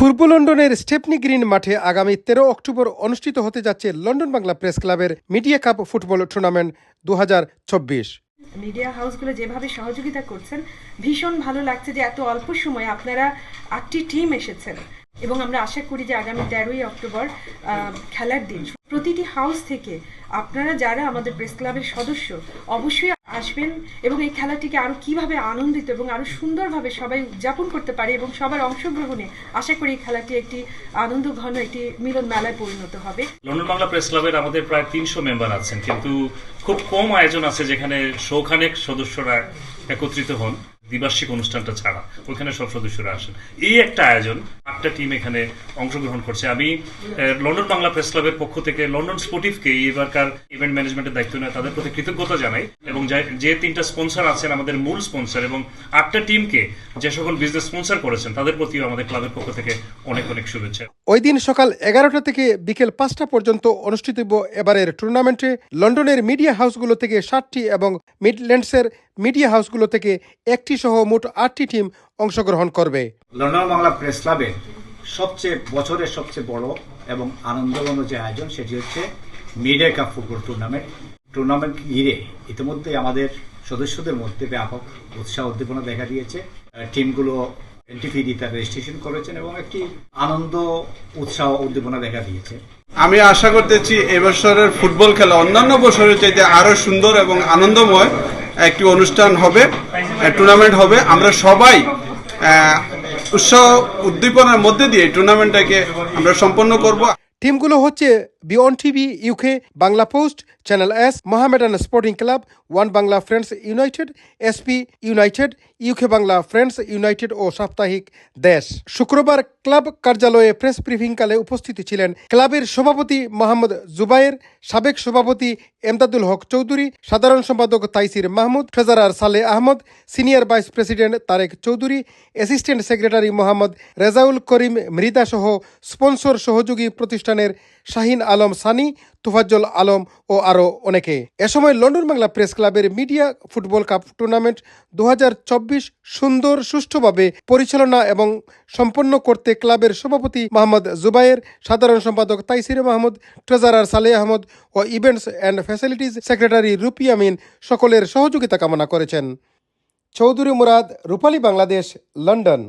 পূর্ব লন্ডনের Stepney green মাঠে আগামী ১৩ অক্টোবর অনুষ্ঠিত হতে যাচ্ছে লন্ডন বাংলা প্রেস ক্লাবের media cup football tournament ২০২৪। Media হাউসগুলো যেভাবে সহযোগিতা করছেন, ভীষণ ভালো লাগছে যে এত অল্প সময়ে আপনারা ৮টি টিম এসেছেন এবং আমরা আশা করি যে আগামী ১৩ই অক্টোবর খেলার দিন প্রতিটি হাউস থেকে আপনারা যারা আমাদের প্রেস ক্লাবের সদস্য অবশ্যই আসবেন এবং এই খেলাটিকে আরো কিভাবে আনন্দিত এবং আরো সুন্দরভাবে সবাই উদযাপন করতে পারে এবং সবার অংশগ্রহণে আশা করি এই খেলাটি একটি আনন্দ ঘন একটি মিলন মেলায় পরিণত হবে। লন্ডন বাংলা প্রেস ক্লাবের আমাদের প্রায় ৩০০ মেম্বার আছেন, কিন্তু খুব কম আয়োজন আছে যেখানে শৌখানেক সদস্যরা একত্রিত হন দ্বিবার্ষিক অনুষ্ঠানটা ছাড়া। ওইখানে সব সদস্যরা আসেন। এই একটা আয়োজন, ৮টা টিম এখানে অংশগ্রহণ করছে। আমি লন্ডন বাংলা প্রেস ক্লাবের পক্ষ থেকে লন্ডন স্পোর্টিভকে এবারকার ইভেন্ট ম্যানেজমেন্টের দায়িত্ব নেয় তাদের প্রতি কৃতজ্ঞতা জানাই এবং যে ৩টা স্পন্সর আছেন আমাদের মূল স্পন্সর এবং ৮টা টিমকে যে সকল বিজনেস স্পন্সর করেছেন তাদের প্রতিও আমাদের ক্লাবের পক্ষ থেকে অনেক অনেক শুভেচ্ছা। ওই দিন সকাল ১১টা থেকে বিকেল ৫টা পর্যন্ত অনুষ্ঠিত এবারের টুর্নামেন্টে লন্ডনের মিডিয়া হাউসগুলো থেকে ৭টি এবং মিডল্যান্ডসের মিডিয়া হাউসগুলো থেকে একটি সহ মোট ৮টি টিম অংশগ্রহণ করবে। লন্ডন বাংলা প্রেস ক্লাবের বছরের সবচেয়ে বড় এবং আনন্দঘন যে আয়োজন সেটি হচ্ছে মিডিয়া কাপ ফুটবল টুর্নামেন্ট ঘিরে ইতিমধ্যে আমাদের সদস্যদের মধ্যে ব্যাপক উৎসাহ উদ্দীপনা দেখা দিয়েছে। টিমগুলো এন্ট্রি দিয়ে তার রেজিস্ট্রেশন করেছেন এবং একটি আনন্দ উৎসাহ উদ্দীপনা দেখা দিয়েছে। আমি আশা করতেছি এবছরের ফুটবল খেলা অন্যান্য বছরের চাইতে আরো সুন্দর এবং আনন্দময় একটি অনুষ্ঠান হবে, টুর্নামেন্ট হবে। আমরা সবাই উৎসাহ উদ্দীপনার মধ্যে দিয়ে টুর্নামেন্টটাকে আমরা সম্পন্ন করব। টিমগুলো হচ্ছে বিয়ন TV UK, Bangla post, channel S, Mohammedan sporting club, one Bangla friends united, SP united, UK Bangla friends united ও সাপ্তাহিক দেশ। শুক্রবার ক্লাব কার্যালয়ে প্রেস ব্রিফিংকালে উপস্থিত ছিলেন ক্লাবের সভাপতি মোহাম্মদ জুবায়ের, সাবেক সভাপতি এমদাদুল হক চৌধুরী, সাধারণ সম্পাদক Taisir Mahmud, treasurer Saleh Ahmed, senior vice president Tareq Chowdhury, assistant secretary Mohammad Rezaul Karim Mridha সহ স্পন্সর সহযোগী প্রতিষ্ঠানের শাহিন আলম সানি, তোফাজ্জল আলম ও আরও অনেকে। এ সময় লন্ডন বাংলা প্রেস ক্লাবের মিডিয়া ফুটবল কাপ টুর্নামেন্ট ২০২৪ সুন্দর সুষ্ঠুভাবে পরিচালনা এবং সম্পন্ন করতে ক্লাবের সভাপতি মোহাম্মদ জুবায়ের, সাধারণ সম্পাদক তাইসির মাহমুদ, ট্রেজারার সালে আহমদ ও events and facilities secretary Rupi Amin সকলের সহযোগিতা কামনা করেছেন। চৌধুরী মুরাদ, রূপালী বাংলাদেশ, লন্ডন।